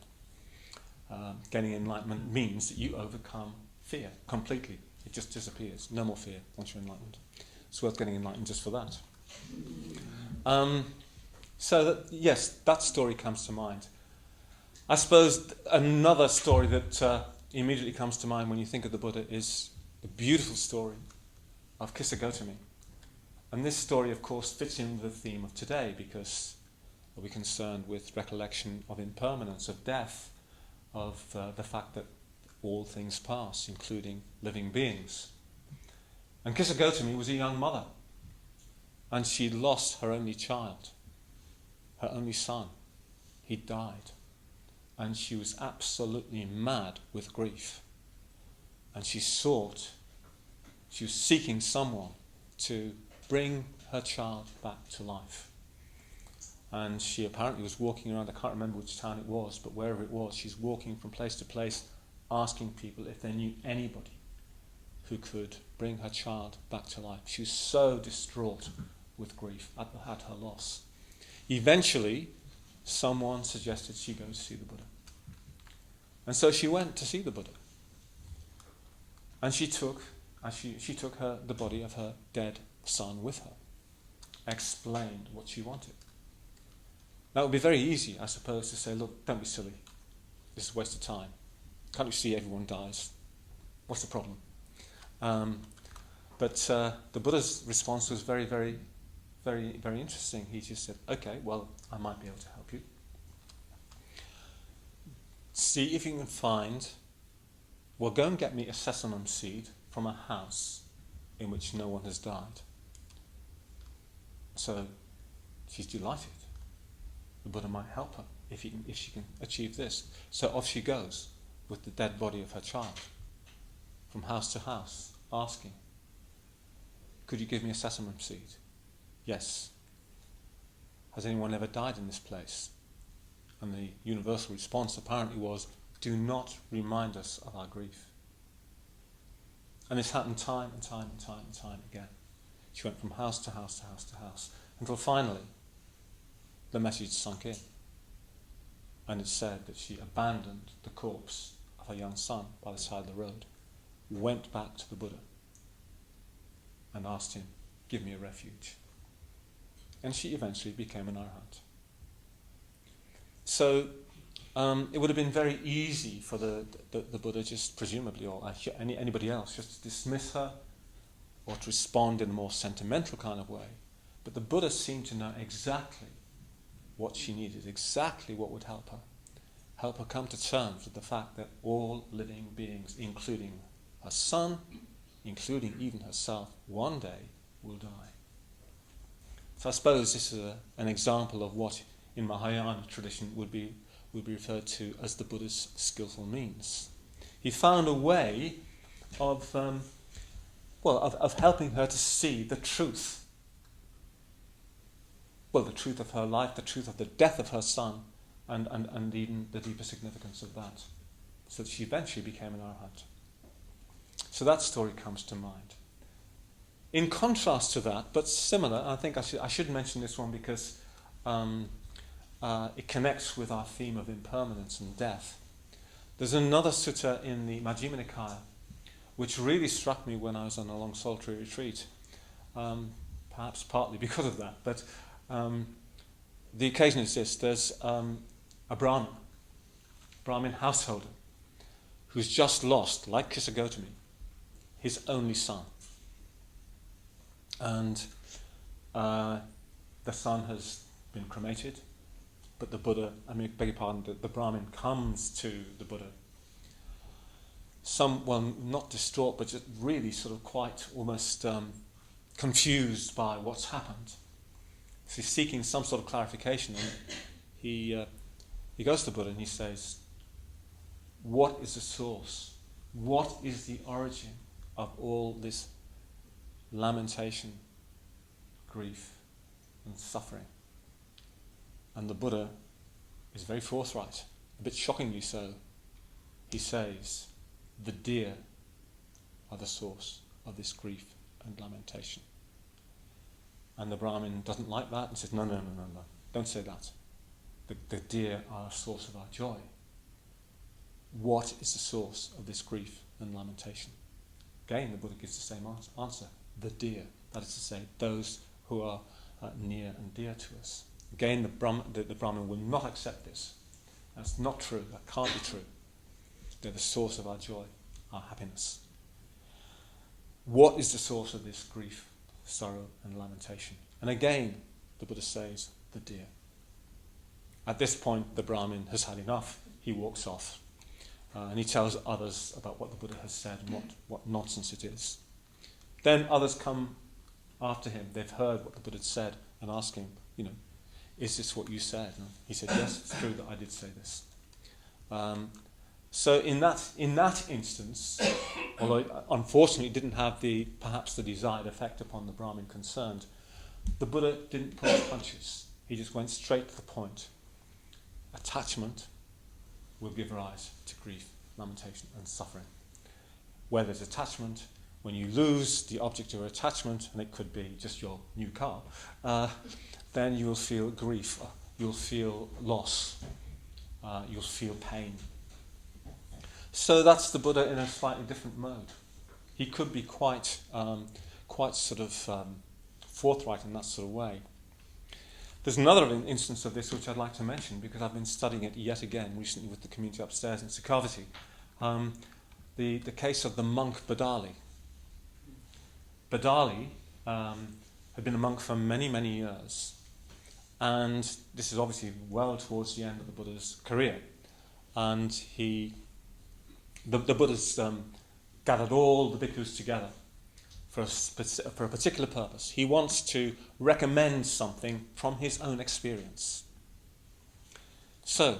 A: Getting enlightenment means that you overcome fear completely. It just disappears. No more fear once you're enlightened. It's worth getting enlightened just for that. That story comes to mind. I suppose another story that immediately comes to mind when you think of the Buddha is the beautiful story of Kisagotami. And this story, of course, fits in with the theme of today because we're concerned with recollection of impermanence, of death, of the fact that all things pass, including living beings. And Kisagotami was a young mother, and she lost her only child, her only son. He died, and she was absolutely mad with grief. And she was seeking someone to bring her child back to life. And she apparently was walking around, I can't remember which town it was, but wherever it was, she's walking from place to place, asking people if they knew anybody who could bring her child back to life. She was so distraught with grief at her loss. Eventually, someone suggested she go to see the Buddha. And so she went to see the Buddha. And she took the body of her dead son with her, explained what she wanted. That would be very easy, I suppose, to say, look, don't be silly. This is a waste of time. Can't you see everyone dies? What's the problem? But the Buddha's response was very, very, very, very interesting. He just said, okay, well, I might be able to help you. See if you can find, well, go and get me a sesame seed from a house in which no one has died. So she's delighted. The Buddha might help her if she can achieve this. So off she goes with the dead body of her child from house to house, asking, could you give me a sesame seed? Yes. Has anyone ever died in this place? And the universal response apparently was, do not remind us of our grief. And this happened time and time and time and time again. She went from house to house to house to house until finally the message sunk in. And it said that she abandoned the corpse of her young son by the side of the road, went back to the Buddha and asked him, give me a refuge. And she eventually became an arhat. So it would have been very easy for the Buddha just presumably, or anybody else, just to dismiss her or to respond in a more sentimental kind of way. But the Buddha seemed to know exactly what she needed, exactly what would help her come to terms with the fact that all living beings, including her son, including even herself, one day will die. So I suppose this is an example of what in Mahayana tradition would be referred to as the Buddha's skillful means. He found a way of helping her to see the truth. Well, the truth of her life, the truth of the death of her son, and even the deeper significance of that. So that she eventually became an arhat. So that story comes to mind. In contrast to that, but similar, I think I should mention this one because it connects with our theme of impermanence and death. There's another sutta in the Majjhima Nikaya which really struck me when I was on a long solitary retreat, perhaps partly because of that, but the occasion is this. There's a Brahmin householder, who's just lost, like Kisagotami, his only son. And the son has been cremated, but the Buddha, beg your pardon, the Brahmin comes to the Buddha. Not distraught, but just really sort of quite almost confused by what's happened. So he's seeking some sort of clarification, and he goes to the Buddha and he says, what is the source? What is the origin of all this lamentation, grief, and suffering? And the Buddha is very forthright, a bit shockingly so. He says, the deer are the source of this grief and lamentation. And the Brahmin doesn't like that and says, no, don't say that. The deer are a source of our joy. What is the source of this grief and lamentation? Again, the Buddha gives the same answer. The deer, that is to say, those who are near and dear to us. Again, the Brahmin will not accept this. That's not true. That can't be true. They're the source of our joy, our happiness. What is the source of this grief, sorrow, and lamentation? And again, the Buddha says, the deer. At this point, the Brahmin has had enough. He walks off. And he tells others about what the Buddha has said and what nonsense it is. Then others come after him. They've heard what the Buddha had said and ask him, is this what you said? And he said, yes, it's true that I did say this. So in that instance, although it unfortunately didn't have perhaps the desired effect upon the Brahmin concerned, the Buddha didn't pull punches. He just went straight to the point. Attachment will give rise to grief, lamentation, and suffering. Where there's attachment, when you lose the object of your attachment, and it could be just your new car, then you will feel grief, you'll feel loss, you'll feel pain. So that's the Buddha in a slightly different mode. He could be quite sort of forthright in that sort of way. There's another instance of this which I'd like to mention because I've been studying it yet again recently with the community upstairs in Sukhavati. The case of the monk Badali. Badali had been a monk for many, many years. And this is obviously well towards the end of the Buddha's career. And the Buddha's gathered all the bhikkhus together for a particular purpose. He wants to recommend something from his own experience. So,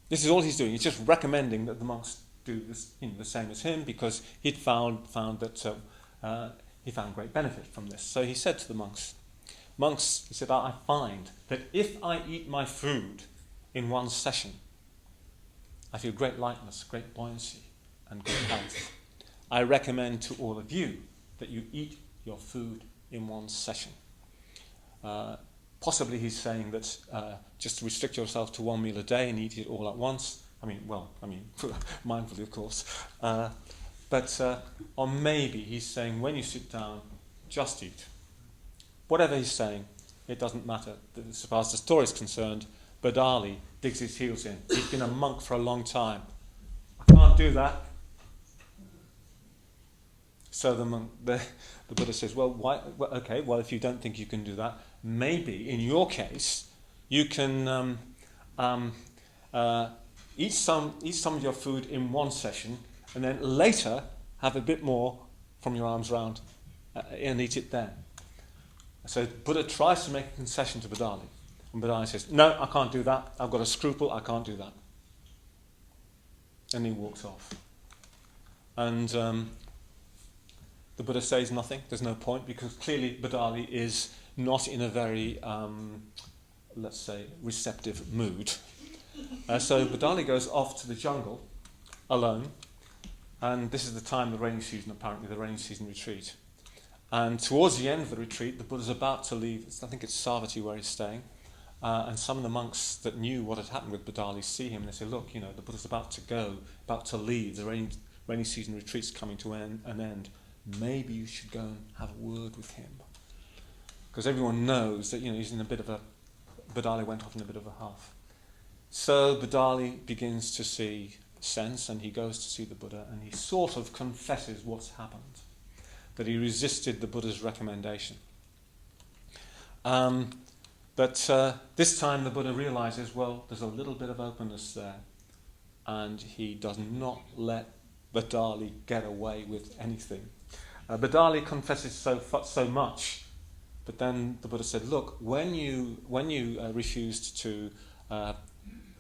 A: this is all he's doing. He's just recommending that the monks do this, the same as him, because he'd found that he found great benefit from this. So he said to the monks, he said, I find that if I eat my food in one session, I feel great lightness, great buoyancy, and great health. I recommend to all of you that you eat your food in one session. Possibly he's saying that just restrict yourself to one meal a day and eat it all at once. Mindfully, of course. Or maybe he's saying when you sit down, just eat. Whatever he's saying, it doesn't matter. As far as the story is concerned, Badali digs his heels in. He's been a monk for a long time. I can't do that. So the Buddha says, why? Well, okay, if you don't think you can do that, maybe in your case you can eat some of your food in one session, and then later have a bit more from your arms round and eat it then. So Buddha tries to make a concession to Badali, and Badali says, "No, I can't do that. I've got a scruple. I can't do that." And he walks off. And the Buddha says nothing. There's no point, because clearly Badali is not in a very, let's say, receptive mood. So Badali goes off to the jungle alone, and this is the time of the rainy season, apparently, the rainy season retreat. And towards the end of the retreat, the Buddha's about to leave. I think it's Savatthi where he's staying. And some of the monks that knew what had happened with Badali see him, and they say, "Look, the Buddha's about to go, about to leave. The rainy season retreat's coming to an end. Maybe you should go and have a word with him." Because everyone knows that, he's in a bit of a... Badali went off in a bit of a huff. So Badali begins to see sense, and he goes to see the Buddha, and he sort of confesses what's happened. That he resisted the Buddha's recommendation. But this time the Buddha realizes, well, there's a little bit of openness there, and he does not let Badali get away with anything. Badali confesses so much, but then the Buddha said, look, when you refused to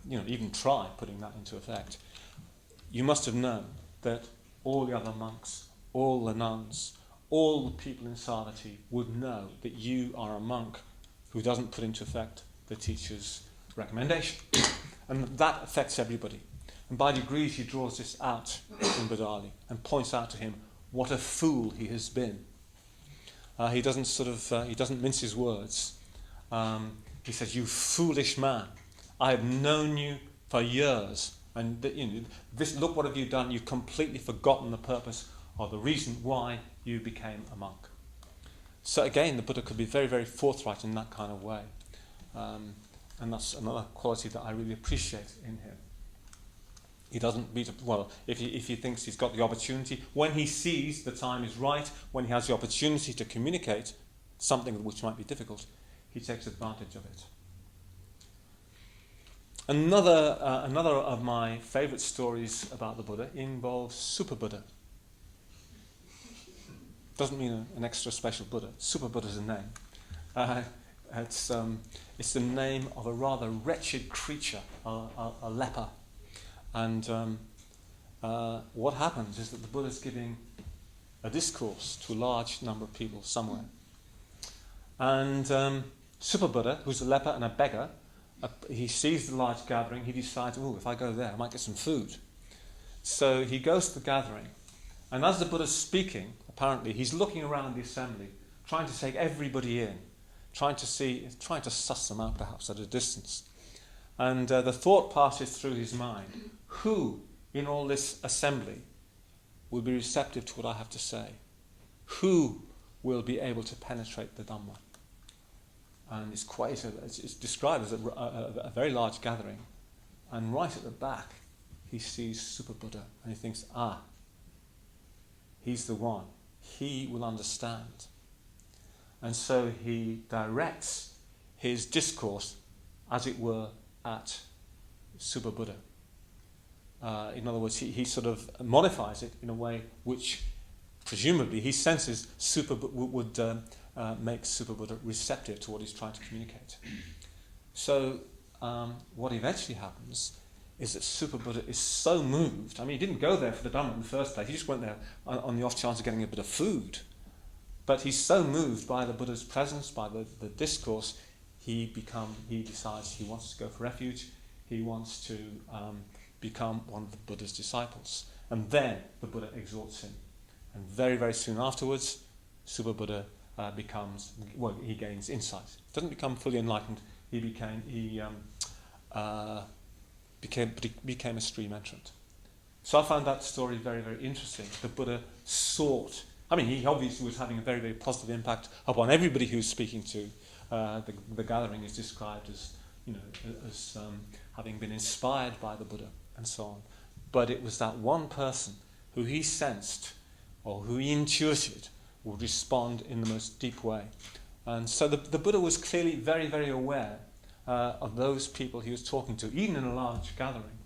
A: even try putting that into effect, you must have known that all the other monks, all the nuns, all the people in Savatthi would know that you are a monk who doesn't put into effect the teacher's recommendation. And that affects everybody. And by degrees he draws this out in Badali and points out to him what a fool he has been. He doesn't mince his words. He says, "You foolish man, I have known you for years, and look what have you done? You've completely forgotten the purpose or the reason why you became a monk." So again, the Buddha could be very, very forthright in that kind of way, and that's another quality that I really appreciate in him. He doesn't if he thinks he's got the opportunity, when he sees the time is right, when he has the opportunity to communicate something which might be difficult, he takes advantage of it. Another of my favourite stories about the Buddha involves Super Buddha. Doesn't mean an extra special Buddha. Super Buddha is a name. It's the name of a rather wretched creature, a leper. And what happens is that the Buddha is giving a discourse to a large number of people somewhere. And Super Buddha, who's a leper and a beggar, he sees the large gathering. He decides, if I go there, I might get some food. So he goes to the gathering. And as the Buddha's speaking, apparently, he's looking around the assembly, trying to take everybody in, trying to suss them out perhaps at a distance. And the thought passes through his mind, who in all this assembly will be receptive to what I have to say? Who will be able to penetrate the Dhamma? And it's described as a very large gathering. And right at the back, he sees Super Buddha, and he thinks, he's the one. He will understand. And so he directs his discourse, as it were, at Super Buddha. In other words, he sort of modifies it in a way which, presumably, he senses would make Super Buddha receptive to what he's trying to communicate. So what eventually happens is that Super Buddha is so moved. I mean, he didn't go there for the Dhamma in the first place. He just went there on the off chance of getting a bit of food. But he's so moved by the Buddha's presence, by the discourse, he decides he wants to go for refuge. He wants to become one of the Buddha's disciples. And then the Buddha exhorts him. And very, very soon afterwards, Super Buddha he gains insight. Doesn't become fully enlightened. He became a stream entrant. So I found that story very, very interesting. The Buddha he obviously was having a very, very positive impact upon everybody he was speaking to. The gathering is described as having been inspired by the Buddha and so on. But it was that one person who he sensed or who he intuited would respond in the most deep way. And so the Buddha was clearly very, very aware of those people he was talking to, even in a large gathering.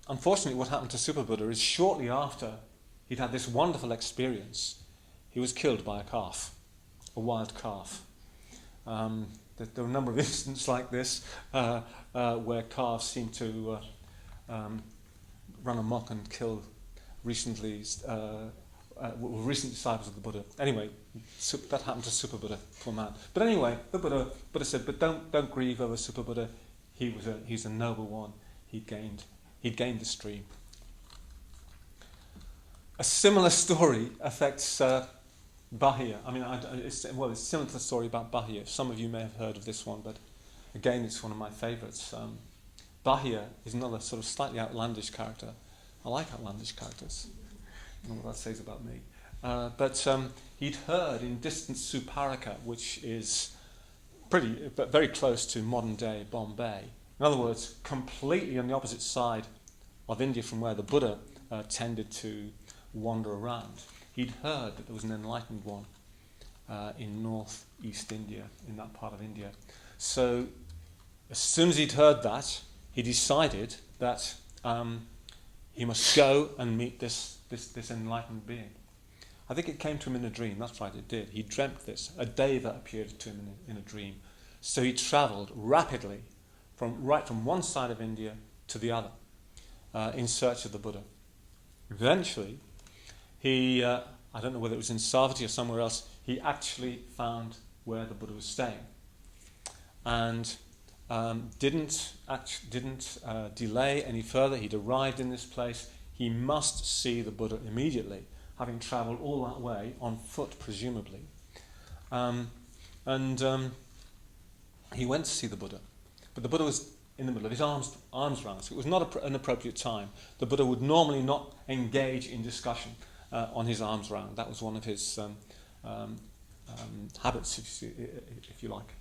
A: Unfortunately, what happened to Super Buddha is shortly after he'd had this wonderful experience, he was killed by a wild calf. There were a number of incidents like this where calves seem to run amok and kill recent disciples of the Buddha. Anyway, that happened to Super Buddha, poor man. But anyway, the Buddha said, "But don't grieve over Super Buddha. He's a noble one. He'd gained the stream." A similar story affects Bahia. I mean, it's similar to the story about Bahia. Some of you may have heard of this one, but again, it's one of my favourites. Bahia is another sort of slightly outlandish character. I like outlandish characters. I don't know what that says about me. But he'd heard in distant Suparaka, which is very close to modern-day Bombay. In other words, completely on the opposite side of India from where the Buddha tended to wander around. He'd heard that there was an enlightened one in northeast India, in that part of India. So as soon as he'd heard that, he decided that he must go and meet this enlightened being. I think it came to him in a dream. That's right, it did. He dreamt this. A deva appeared to him in a dream. So he travelled rapidly from one side of India to the other in search of the Buddha. Eventually, he, I don't know whether it was in Savatthi or somewhere else, he actually found where the Buddha was staying. And didn't delay any further. He'd arrived in this place. He must see the Buddha immediately, having travelled all that way on foot, presumably. He went to see the Buddha, but the Buddha was in the middle of his arms round, so it was not an appropriate time. The Buddha would normally not engage in discussion on his arms round. That was one of his habits, if you like.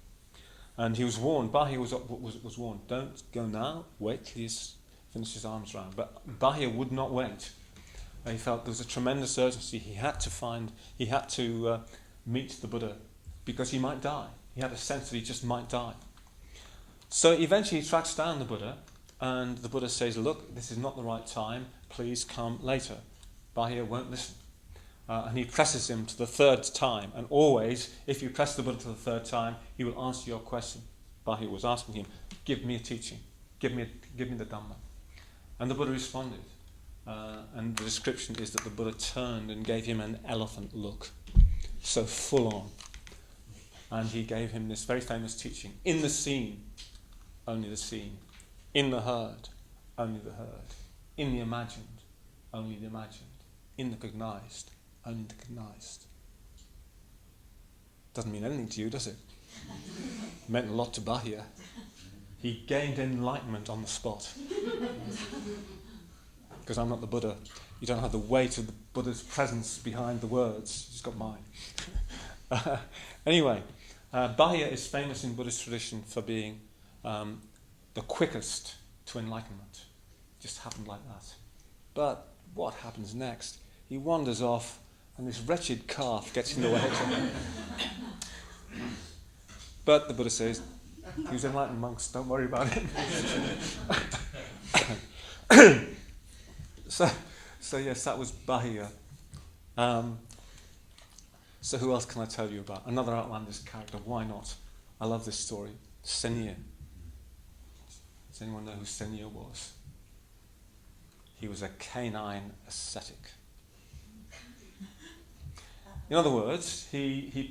A: And he was warned. Bahia was warned. Don't go now. Wait till he's finished his arms round. But Bahia would not wait. He felt there was a tremendous urgency. He had to meet the Buddha because he might die. He had a sense that he just might die. So eventually he tracks down the Buddha, and the Buddha says, "Look, this is not the right time. Please come later." Bahia won't listen. And he presses him to the third time. And always, if you press the Buddha to the third time, he will answer your question. Bahia was asking him, "Give me a teaching. Give me the Dhamma." And the Buddha responded. And the description is that the Buddha turned and gave him an elephant look. So full on. And he gave him this very famous teaching. In the seen, only the seen. In the heard, only the heard. In the imagined, only the imagined. In the cognized, only the cognized. Doesn't mean anything to you, does it? Meant a lot to Bahia. He gained enlightenment on the spot. Because I'm not the Buddha. You don't have the weight of the Buddha's presence behind the words. He's got mine. Anyway, Bahia is famous in Buddhist tradition for being the quickest to enlightenment. It just happened like that. But what happens next? He wanders off, and this wretched calf gets in the way. But the Buddha says, he was enlightened monks, don't worry about it. So yes, that was Bahia. So who else can I tell you about? Another outlandish character, why not? I love this story. Senior. Does anyone know who Senior was? He was a canine ascetic. In other words, he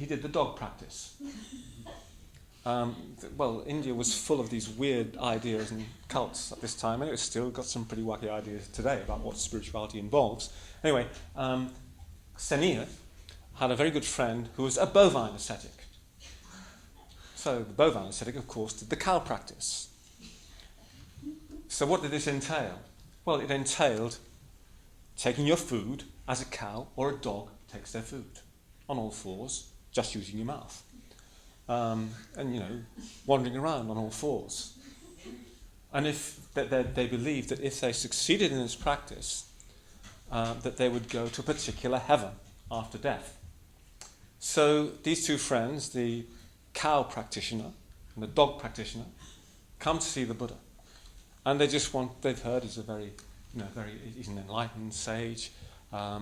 A: did the dog practice. India was full of these weird ideas and cults at this time, and it's still got some pretty wacky ideas today about what spirituality involves. Anyway, Senior had a very good friend who was a bovine ascetic. So the bovine ascetic, of course, did the cow practice. So what did this entail? Well, it entailed taking your food as a cow or a dog takes their food, on all fours, just using your mouth. Wandering around on all fours. And they believed that if they succeeded in this practice, that they would go to a particular heaven after death. So these two friends, the cow practitioner and the dog practitioner, come to see the Buddha. And they've heard he's he's an enlightened sage, a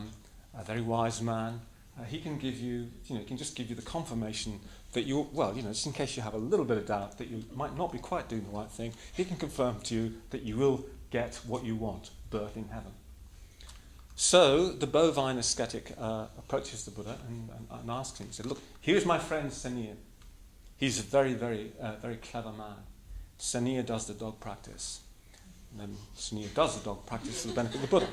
A: very wise man. He can give you, he can just give you the confirmation that just in case you have a little bit of doubt that you might not be quite doing the right thing, he can confirm to you that you will get what you want, birth in heaven. So the bovine ascetic approaches the Buddha and asks him, he said, "Look, here's my friend Senior. He's a very, very, very clever man. Senior does the dog practice." And then Senior does the dog practice for the benefit of the Buddha.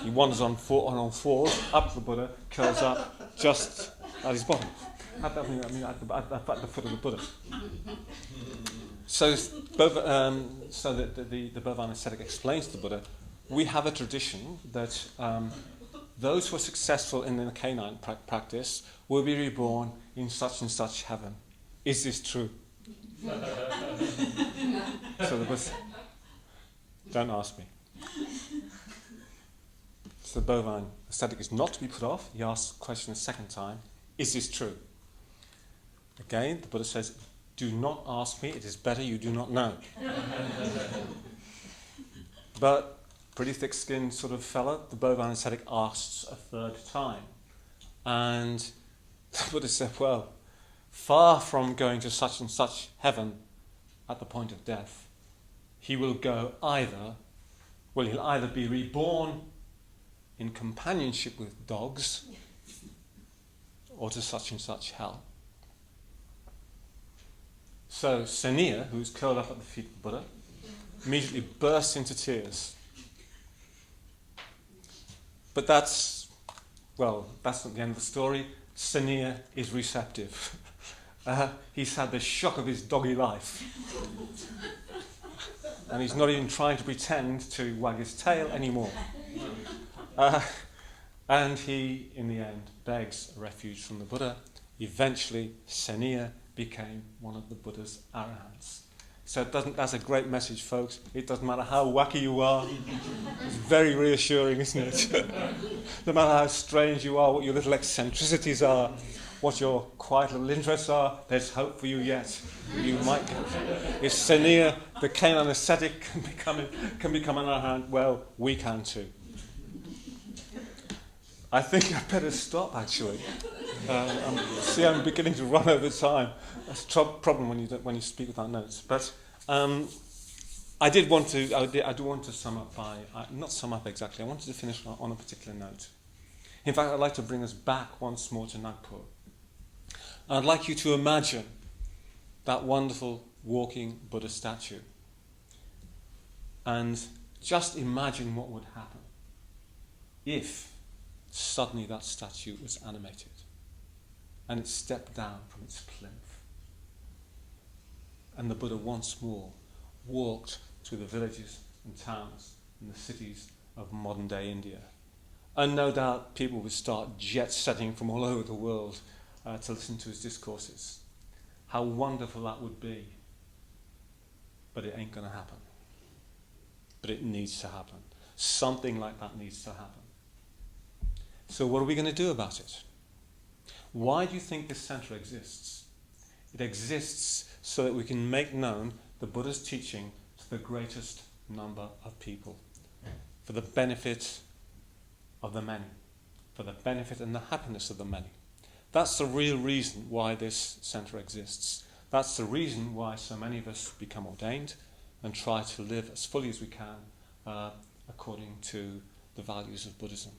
A: He wanders on all fours, up to the Buddha, curls up just at his bottom. At the foot of the Buddha. So the bovine ascetic explains to the Buddha, we have a tradition that those who are successful in the canine practice will be reborn in such and such heaven. Is this true? So the Buddha said, don't ask me. So the bovine ascetic is not to be put off. He asks the question a second time. Is this true? Again, the Buddha says, do not ask me, it is better you do not know. But pretty thick-skinned sort of fella, the bovine ascetic asks a third time. And the Buddha said, well, far from going to such and such heaven at the point of death, he will go he'll either be reborn in companionship with dogs or to such and such hell. So Senia, who's curled up at the feet of the Buddha, immediately bursts into tears. But that's not the end of the story. Senia is receptive. He's had the shock of his doggy life. And he's not even trying to pretend to wag his tail anymore. And he, in the end, begs a refuge from the Buddha. Eventually, Senia became one of the Buddha's arahants. So that's a great message, folks. It doesn't matter how wacky you are. It's very reassuring, isn't it? No matter how strange you are, what your little eccentricities are, what your quiet little interests are, there's hope for you yet. You might get it. If Senia, the canine ascetic, can become an arahant, well, we can too. I think I better stop, actually. I'm beginning to run over time. That's a problem when you speak without notes. But I do want to sum up not sum up exactly. I wanted to finish on a particular note. In fact, I'd like to bring us back once more to Nagpur. I'd like you to imagine that wonderful walking Buddha statue. And just imagine what would happen if suddenly that statue was animated and it stepped down from its plinth. And the Buddha once more walked through the villages and towns and the cities of modern-day India. And no doubt people would start jet-setting from all over the world to listen to his discourses. How wonderful that would be. But it ain't going to happen. But it needs to happen. Something like that needs to happen. So what are we going to do about it? Why do you think this centre exists? It exists so that we can make known the Buddha's teaching to the greatest number of people, for the benefit of the many, for the benefit and the happiness of the many. That's the real reason why this centre exists. That's the reason why so many of us become ordained and try to live as fully as we can according to the values of Buddhism.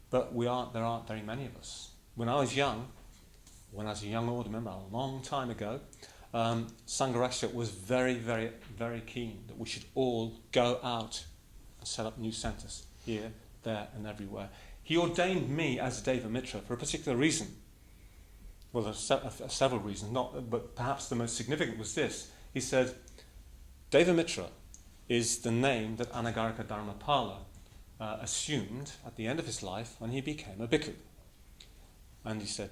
A: But there aren't very many of us. When I was a young order member, a long time ago, Sangharakshita was very, very, very keen that we should all go out and set up new centres here, there and everywhere. He ordained me as Devamitra for a particular reason. Well, there's several reasons, but perhaps the most significant was this. He said, Devamitra is the name that Anagarika Dharmapala assumed at the end of his life when he became a bhikkhu. And he said,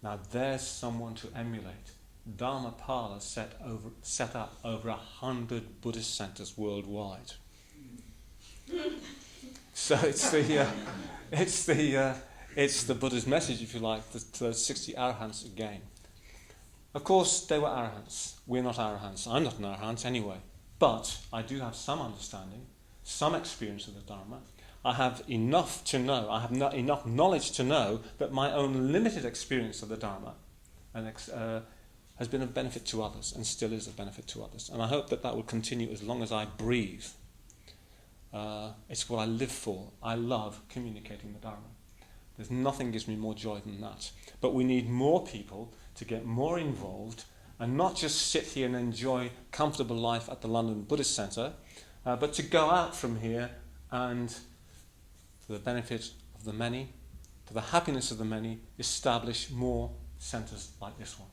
A: now there's someone to emulate. Dharmapala set up over 100 Buddhist centres worldwide. So it's the Buddha's message, if you like, to those 60 arahants again. Of course, they were arahants. We're not arahants. I'm not an arahant anyway. But I do have some understanding, some experience of the Dharma. I have enough to know, I have enough knowledge to know that my own limited experience of the Dharma has been of benefit to others and still is of benefit to others. And I hope that will continue as long as I breathe. It's what I live for. I love communicating the Dharma. There's nothing gives me more joy than that. But we need more people to get more involved and not just sit here and enjoy comfortable life at the London Buddhist Centre, but to go out from here and, for the benefit of the many, for the happiness of the many, establish more centres like this one.